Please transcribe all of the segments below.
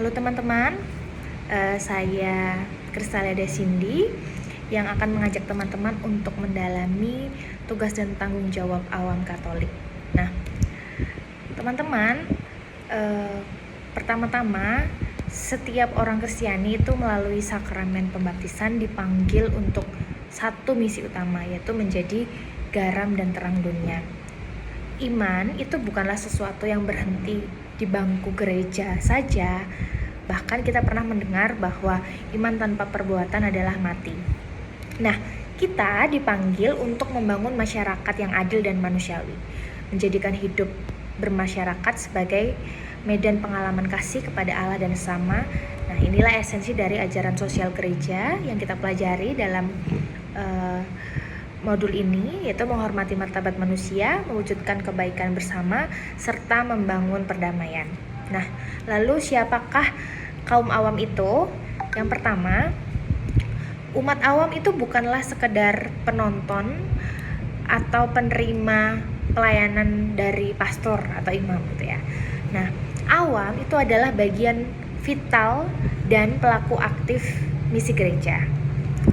Halo teman-teman, saya Kristaleda Cindy yang akan mengajak teman-teman untuk mendalami tugas dan tanggung jawab awam Katolik. Nah, teman-teman, pertama-tama setiap orang Kristiani itu melalui sakramen pembaptisan dipanggil untuk satu misi utama, yaitu menjadi garam dan terang dunia. Iman itu bukanlah sesuatu yang berhenti di bangku gereja saja. Bahkan kita pernah mendengar bahwa iman tanpa perbuatan adalah mati. Nah, kita dipanggil untuk membangun masyarakat yang adil dan manusiawi, menjadikan hidup bermasyarakat sebagai medan pengalaman kasih kepada Allah dan sesama. Nah, inilah esensi dari ajaran sosial gereja yang kita pelajari dalam modul ini, yaitu menghormati martabat manusia, mewujudkan kebaikan bersama, serta membangun perdamaian. Nah, lalu siapakah kaum awam itu? Yang pertama, umat awam itu bukanlah sekedar penonton atau penerima pelayanan dari pastor atau imam gitu ya. Nah, awam itu adalah bagian vital dan pelaku aktif misi gereja.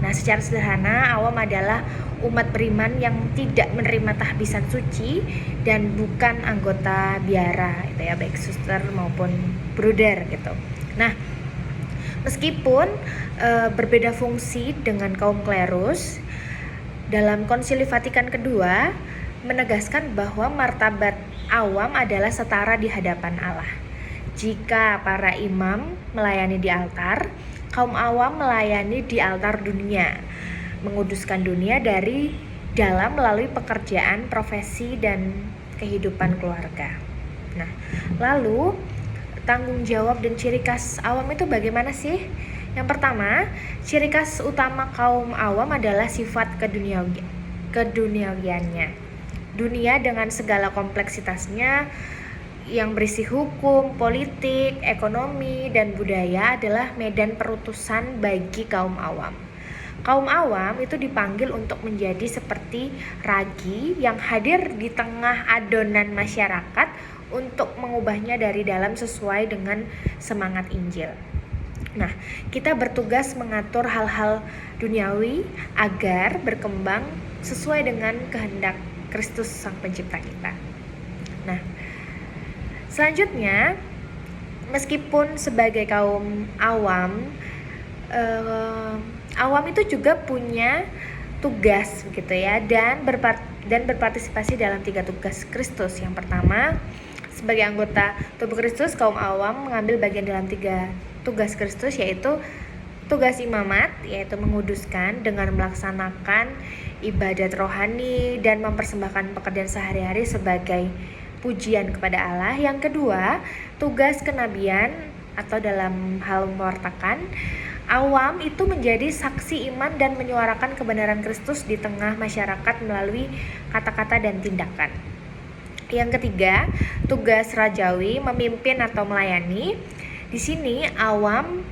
Nah, secara sederhana, awam adalah umat beriman yang tidak menerima tahbisan suci dan bukan anggota biara, gitu ya, baik suster maupun bruder gitu. Nah, meskipun berbeda fungsi dengan kaum klerus, dalam Konsili Vatikan kedua menegaskan bahwa martabat awam adalah setara di hadapan Allah. Jika para imam melayani di altar, kaum awam melayani di altar dunia, menguduskan dunia dari dalam melalui pekerjaan, profesi, dan kehidupan keluarga. Nah, lalu tanggung jawab dan ciri khas awam itu bagaimana sih? Yang pertama, ciri khas utama kaum awam adalah sifat keduniawiannya. Dunia dengan segala kompleksitasnya yang berisi hukum, politik, ekonomi, dan budaya adalah medan perutusan bagi kaum awam. Kaum awam itu dipanggil untuk menjadi seperti ragi yang hadir di tengah adonan masyarakat untuk mengubahnya dari dalam sesuai dengan semangat Injil. Nah, kita bertugas mengatur hal-hal duniawi agar berkembang sesuai dengan kehendak Kristus Sang Pencipta kita. Nah, selanjutnya, meskipun sebagai kaum awam, awam itu juga punya tugas begitu ya, dan berpartisipasi dalam 3 tugas Kristus. Yang pertama, sebagai anggota tubuh Kristus, kaum awam mengambil bagian dalam 3 tugas Kristus, yaitu tugas imamat, yaitu menguduskan dengan melaksanakan ibadat rohani dan mempersembahkan pekerjaan sehari-hari sebagai pujian kepada Allah. Yang kedua, tugas kenabian atau dalam hal mewartakan. Awam itu menjadi saksi iman dan menyuarakan kebenaran Kristus di tengah masyarakat melalui kata-kata dan tindakan. Yang ketiga, tugas rajawi, memimpin atau melayani. Di sini awam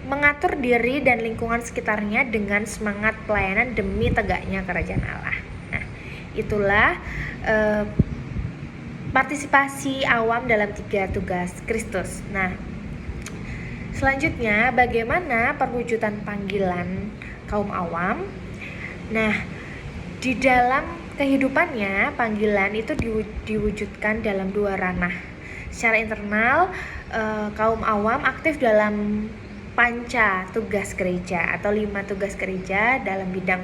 mengatur diri dan lingkungan sekitarnya dengan semangat pelayanan demi tegaknya kerajaan Allah. Nah, itulah partisipasi awam dalam 3 tugas Kristus. Nah, selanjutnya, bagaimana perwujudan panggilan kaum awam? Nah, di dalam kehidupannya, panggilan itu diwujudkan dalam 2 ranah. Secara internal, kaum awam aktif dalam panca tugas gereja atau 5 tugas gereja dalam bidang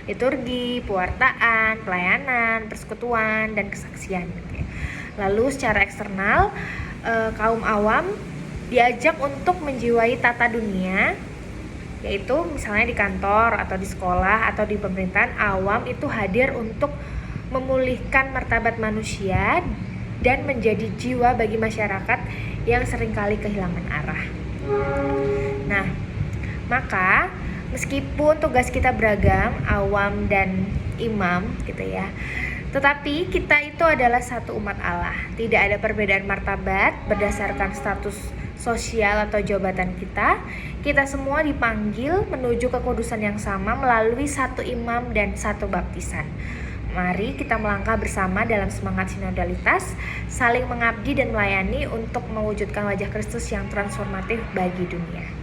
liturgi, pewartaan, pelayanan, persekutuan, dan kesaksian. Lalu secara eksternal, kaum awam diajak untuk menjiwai tata dunia, yaitu misalnya di kantor atau di sekolah atau di pemerintahan. Awam itu hadir untuk memulihkan martabat manusia dan menjadi jiwa bagi masyarakat yang seringkali kehilangan arah. Nah, maka meskipun tugas kita beragam, awam dan imam gitu ya, tetapi kita itu adalah satu umat Allah. Tidak ada perbedaan martabat berdasarkan status sosial atau jabatan kita. Kita semua dipanggil menuju kekudusan yang sama melalui satu imam dan satu baptisan. Mari kita melangkah bersama dalam semangat sinodalitas, saling mengabdi dan melayani untuk mewujudkan wajah Kristus yang transformatif bagi dunia.